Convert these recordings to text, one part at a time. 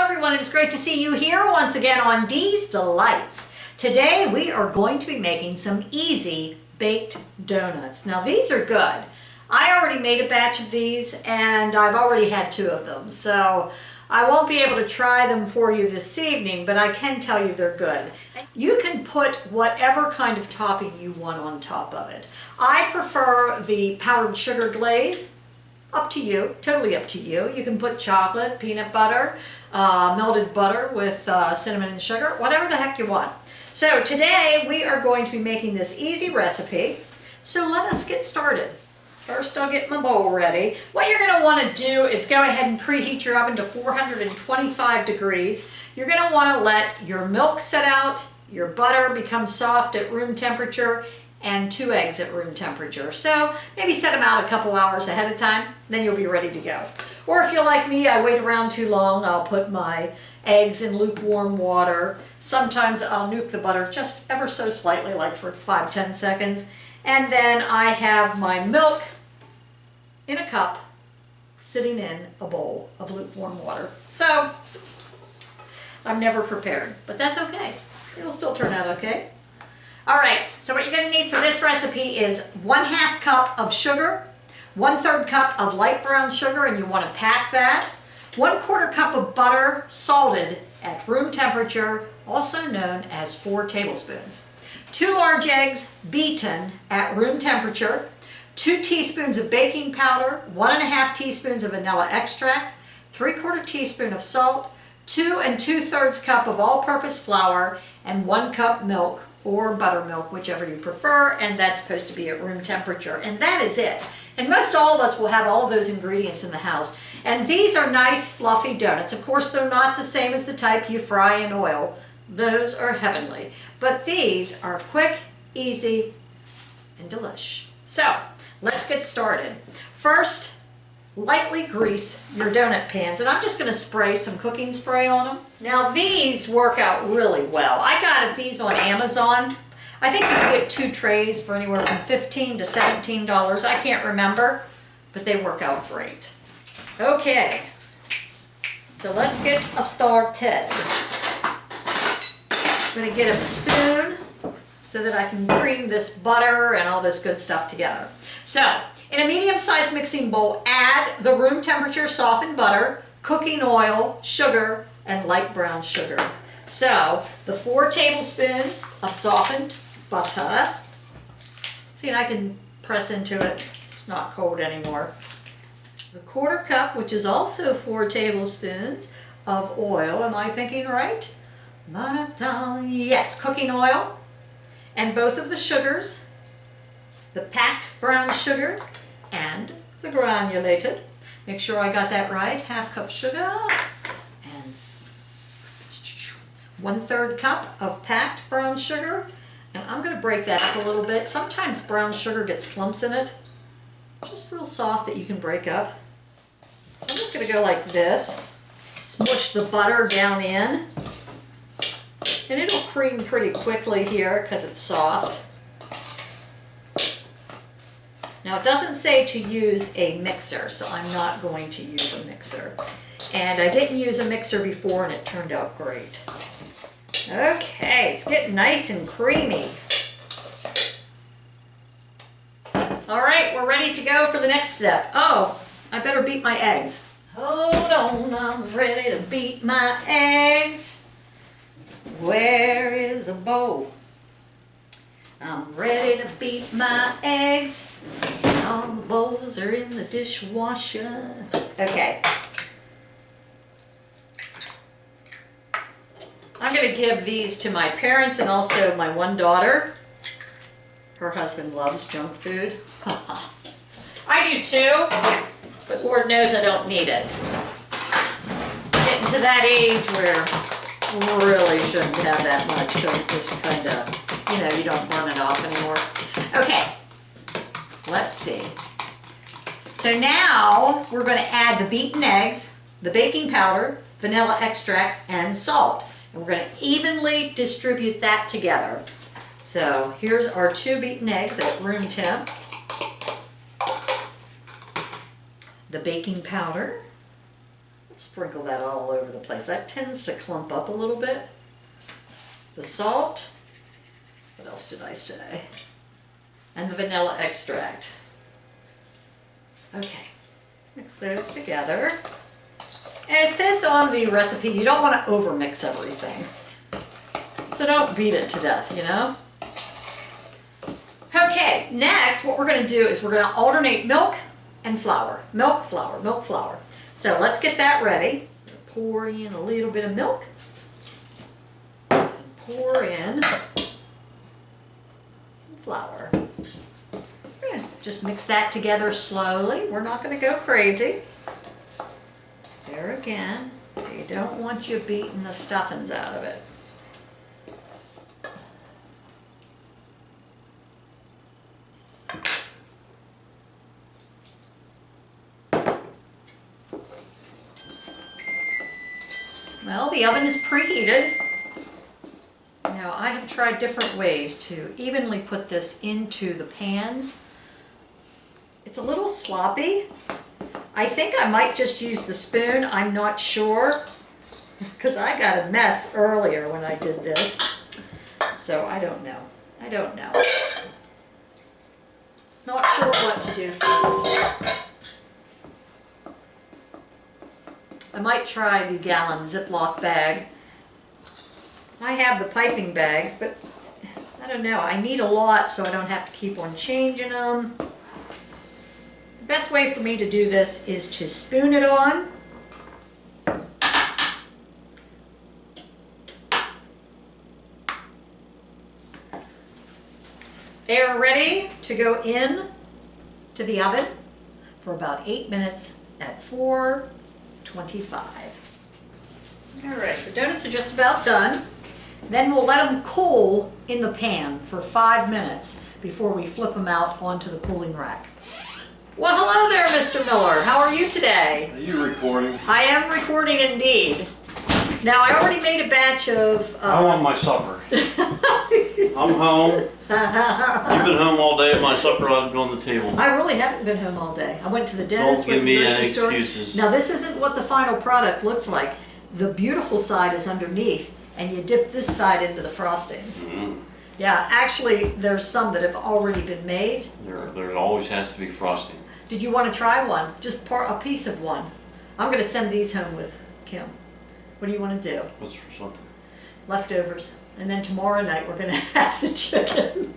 everyone, it is great to see you here once again on Dee's Delights. Today we are going to be making some easy baked donuts. Now these are good. I already made a batch of these and I've already had 2 of them, so I won't be able to try them for you this evening, but I can tell you they're good. You can put whatever kind of topping you want on top of it. I prefer the powdered sugar glaze. Up to you, totally up to you. You can put chocolate, peanut butter, melted butter with cinnamon and sugar, whatever the heck you want. So today we are going to be making this easy recipe. So let us get started. First I'll get my bowl ready. What you're going to want to do is go ahead and preheat your oven to 425 degrees. You're going to want to let your milk set out, your butter become soft at room temperature, and 2 eggs at room temperature. So maybe set them out a couple hours ahead of time, then you'll be ready to go. Or if you're like me, I wait around too long, I'll put my eggs in lukewarm water. Sometimes I'll nuke the butter just ever so slightly, like for 5-10 seconds. And then I have my milk in a cup sitting in a bowl of lukewarm water. So I'm never prepared, but that's okay. It'll still turn out okay. All right, so what you're going to need for this recipe is 1/2 cup of sugar, 1/3 cup of light brown sugar, and you want to pack that. 1/4 cup of butter, salted at room temperature, also known as 4 tablespoons. 2 large eggs, beaten at room temperature. 2 teaspoons of baking powder, 1½ teaspoons of vanilla extract, 3/4 teaspoon of salt, 2 2/3 cup of all-purpose flour, and 1 cup milk, or buttermilk, whichever you prefer, and that's supposed to be at room temperature. And that is it. And most all of us will have all of those ingredients in the house. And these are nice fluffy donuts. Of course, they're not the same as the type you fry in oil. Those are heavenly. But these are quick, easy, and delish. So, let's get started. First, lightly grease your donut pans, and I'm just going to spray some cooking spray on them. Now these work out really well. I got these on Amazon. I think you can get 2 trays for anywhere from $15 to $17. I can't remember, but they work out great. Okay, so let's get started. I'm going to get a spoon so that I can cream this butter and all this good stuff together. So, in a medium-sized mixing bowl, add the room temperature softened butter, cooking oil, sugar, and light brown sugar. So, the 4 tablespoons of softened butter. See, and I can press into it. It's not cold anymore. The 1/4 cup, which is also 4 tablespoons of oil. Am I thinking right? Yes, cooking oil. And both of the sugars, the packed brown sugar and the granulated. Make sure I got that right. 1/2 cup sugar and 1/3 cup of packed brown sugar. And I'm going to break that up a little bit. Sometimes brown sugar gets clumps in it. Just real soft that you can break up. So I'm just going to go like this. Smush the butter down in. And it'll cream pretty quickly here because it's soft. Now it doesn't say to use a mixer, so I'm not going to use a mixer. And I didn't use a mixer before and it turned out great. Okay, it's getting nice and creamy. All right, we're ready to go for the next step. Oh, I better beat my eggs. Hold on, I'm ready to beat my eggs. Where is a bowl? I'm ready to beat my eggs. All the bowls are in the dishwasher. Okay. I'm going to give these to my parents and also my one daughter. Her husband loves junk food. I do too, but Lord knows I don't need it. Getting to that age where we really shouldn't have that much because it just kind of, you know, you don't burn it off anymore. Okay, let's see. So now we're going to add the beaten eggs, the baking powder, vanilla extract, and salt. And we're going to evenly distribute that together. So here's our 2 beaten eggs at room temp. The baking powder. Sprinkle that all over the place. That tends to clump up a little bit. The salt. What else did I say? And the vanilla extract. Okay, let's mix those together. And it says on the recipe you don't want to overmix everything. So don't beat it to death, you know? Okay, next what we're going to do is we're going to alternate milk and flour. Milk, flour, milk, flour. So let's get that ready. Pour in a little bit of milk. And pour in some flour. We're going to just mix that together slowly. We're not going to go crazy. There again, you don't want you beating the stuffings out of it. Well, the oven is preheated. Now I have tried different ways to evenly put this into the pans. It's a little sloppy. I think I might just use the spoon. I'm not sure because I got a mess earlier when I did this. So I don't know. I don't know. Not sure what to do, folks. I might try the gallon Ziploc bag. I have the piping bags, but I don't know. I need a lot so I don't have to keep on changing them. The best way for me to do this is to spoon it on. They are ready to go in to the oven for about 8 minutes at 425. All right, the donuts are just about done. Then we'll let them cool in the pan for 5 minutes before we flip them out onto the cooling rack. Well, hello there, Mr. Miller. How are you today? Are you recording? I am recording indeed. Now, I already made a batch of... I want my supper. I'm home. You've been home all day. My supper ought to be on the table. I really haven't been home all day. I went to the dentist, Don't give went to me the any grocery store. excuses. Now, this isn't what the final product looks like. The beautiful side is underneath, and you dip this side into the frostings. Mm. Yeah, actually, there's some that have already been made. There always has to be frosting. Did you want to try one? Just pour a piece of one. I'm going to send these home with Kim. What do you want to do? What's for supper? Leftovers. And then tomorrow night we're going to have the chicken.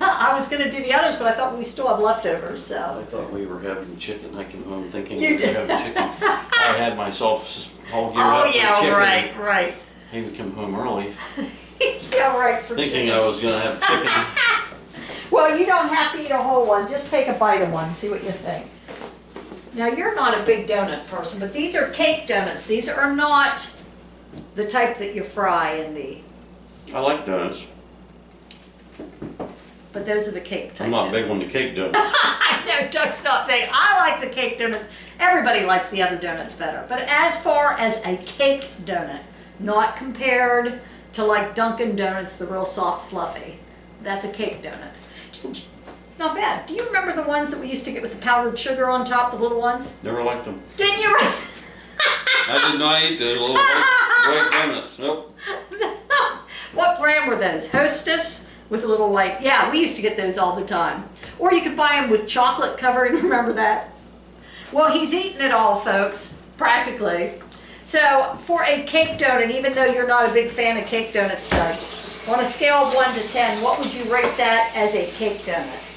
I was going to do the others, but I thought we still have leftovers, so. I thought we were having chicken. I came home thinking You we were did. having chicken. I had myself all geared Oh, up for chicken. yeah, right. I even come home early Yeah, right, for thinking chicken. I was going to have chicken. Well, you don't have to eat a whole one. Just take a bite of one and see what you think. Now, you're not a big donut person, but these are cake donuts. These are not the type that you fry in the... I like donuts. But those are the cake type I'm not donuts. big on the cake donuts. I know, Doug's not big. I like the cake donuts. Everybody likes the other donuts better. But as far as a cake donut, not compared to like Dunkin' Donuts, the real soft, fluffy. That's a cake donut. Not bad. Do you remember the ones that we used to get with the powdered sugar on top, the little ones? Never liked them. Didn't you? I did not eat those little white donuts. Nope. What brand were those? Hostess with a little white. Yeah, we used to get those all the time. Or you could buy them with chocolate covering. Remember that? Well, he's eaten it all, folks, practically. So for a cake donut, even though you're not a big fan of cake donuts, Doug, on a scale of 1 to 10, what would you rate that as a cake donut?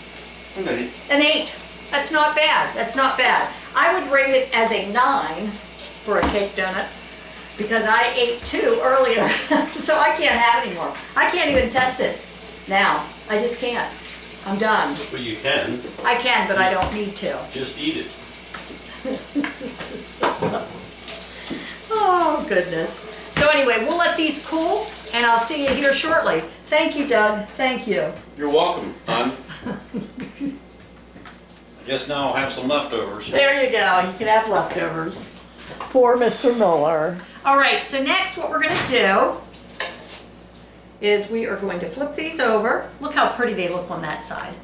An 8. An 8. That's not bad. That's not bad. I would rate it as a 9 for a cake donut because I ate 2 earlier, so I can't have any more. I can't even test it now. I just can't. I'm done. Well, you can. I can, but I don't need to. Just eat it. Oh, goodness. So anyway, we'll let these cool, and I'll see you here shortly. Thank you, Doug. Thank you. You're welcome, hon. Guess now I'll have some leftovers. There you go. You can have leftovers. Poor Mr. Miller. All right, so next what we're going to do is we are going to flip these over. Look how pretty they look on that side.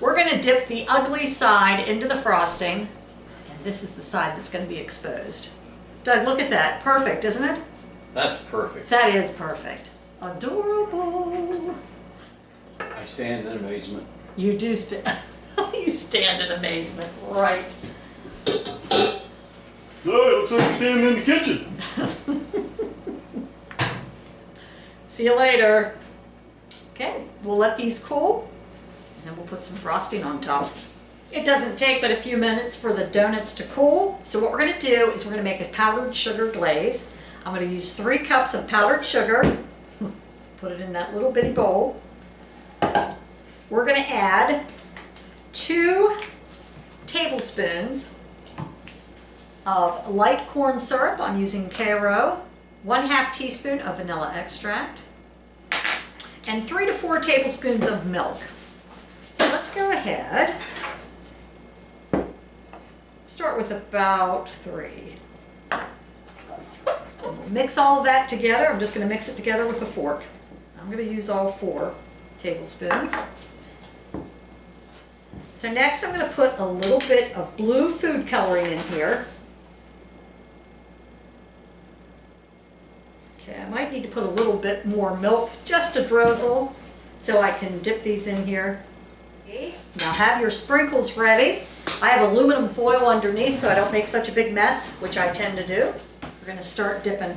We're going to dip the ugly side into the frosting, and This is the side that's going to be exposed. Doug, look at that. Perfect, isn't it? That's perfect. That is perfect. Adorable. I stand in amazement. You do you stand in amazement, right? No, it looks like you're standing in the kitchen. See you later. Okay, we'll let these cool, and then we'll put some frosting on top. It doesn't take but a few minutes for the donuts to cool. So what we're going to do is we're going to make a powdered sugar glaze. I'm going to use 3 cups of powdered sugar. Put it in that little bitty bowl. We're going to add 2 tablespoons of light corn syrup. I'm using Karo. 1/2 teaspoon of vanilla extract. And 3 to 4 tablespoons of milk. So let's go ahead. Start with about 3. We'll mix all of that together. I'm just going to mix it together with a fork. I'm going to use all 4 tablespoons. So next I'm going to put a little bit of blue food coloring in here. Okay, I might need to put a little bit more milk, just a drizzle, so I can dip these in here. Now have your sprinkles ready. I have aluminum foil underneath so I don't make such a big mess, which I tend to do. We're going to start dipping.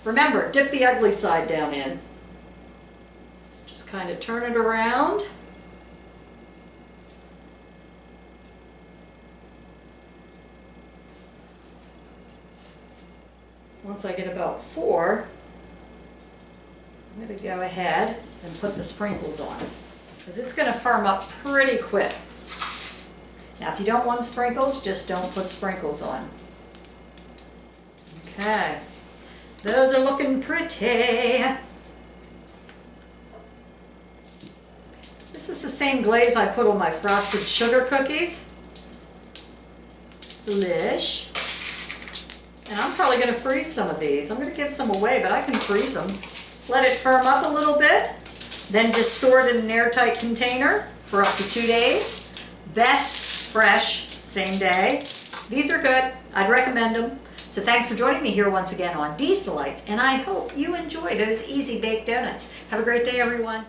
Remember, dip the ugly side down in. Just kind of turn it around. Once I get about 4, I'm going to go ahead and put the sprinkles on, because it's going to firm up pretty quick. Now if you don't want sprinkles, just don't put sprinkles on. Okay, those are looking pretty. This is the same glaze I put on my frosted sugar cookies. Delish. And I'm probably going to freeze some of these. I'm going to give some away, but I can freeze them. Let it firm up a little bit. Then just store it in an airtight container for up to 2 days. Best fresh, same day. These are good. I'd recommend them. So thanks for joining me here once again on Dee's Delights, and I hope you enjoy those easy baked donuts. Have a great day, everyone.